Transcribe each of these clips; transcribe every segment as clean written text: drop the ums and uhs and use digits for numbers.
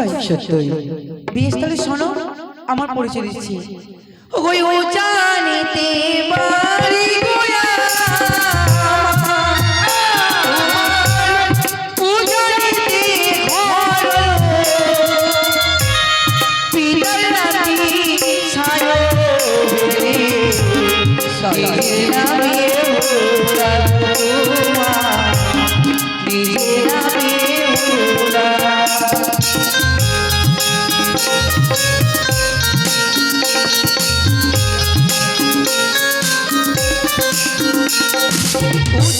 পরিচয়? সত্যই। বেশ, তাহলে শোনো, আমার পরিচয় দিচ্ছি। ও জানিতে বাড়ি গোয়া, ও জানিতে ঘর, পিতার নাতি ছায়া রে, নিজের নামে ভোলা তোমার, নিজের নামে ভোলা।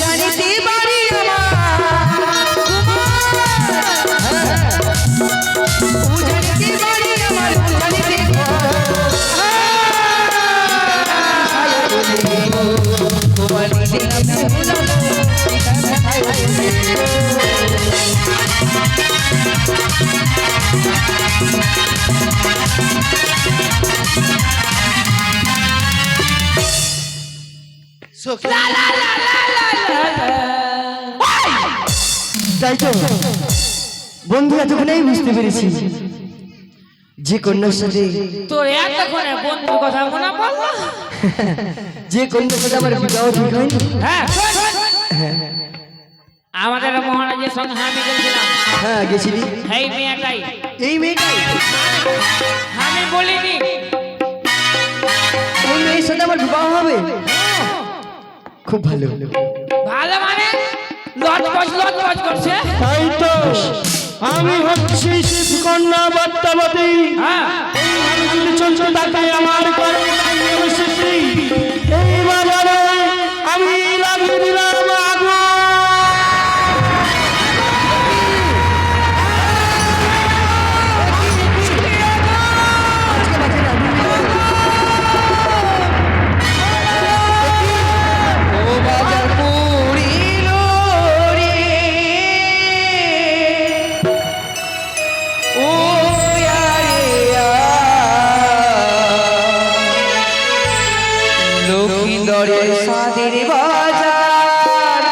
জানিতে বাড়ি জানিতে বাড়ি আমার জানিতে তোমার নিজের তাই তো বন্ধু, এতক্ষণেই বুঝতে পেরেছি যে কন্যার সাথে তোর এতক্ষণে বন্ধুর কথা মনে পড়লো। যে কন্যার সাথে আমার বিবাহ ঠিক হয়নি। হ্যাঁ, আমাদের মহারাজের সঙ্গে আমি গেছিলাম। হ্যাঁ গেছিলি। এই মেয়েটাই, এই মেয়েটাই আমি বলিনি ওই মেয়ের সাথে আমার বিবাহ হবে। খুব ভালো। ভালো মানে লটপট করছে। তাই তো আমি হচ্ছি শিবকন্যা বর্তবতী। হ্যাঁ, আমি যদি চলতে থাকি আমার ঘরে সৃষ্টি এই বাজারে আমি লাগিয়ে দিলাম আগুন। লক্ষ্মীন্দরের সাদের বাজার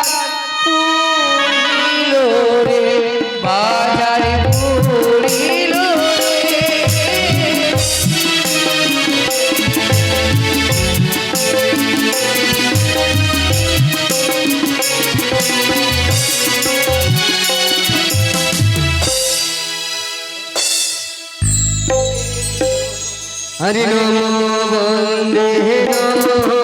পুরিল রে, বাজার পুরিল রে। হরি নমো বন্দে নমো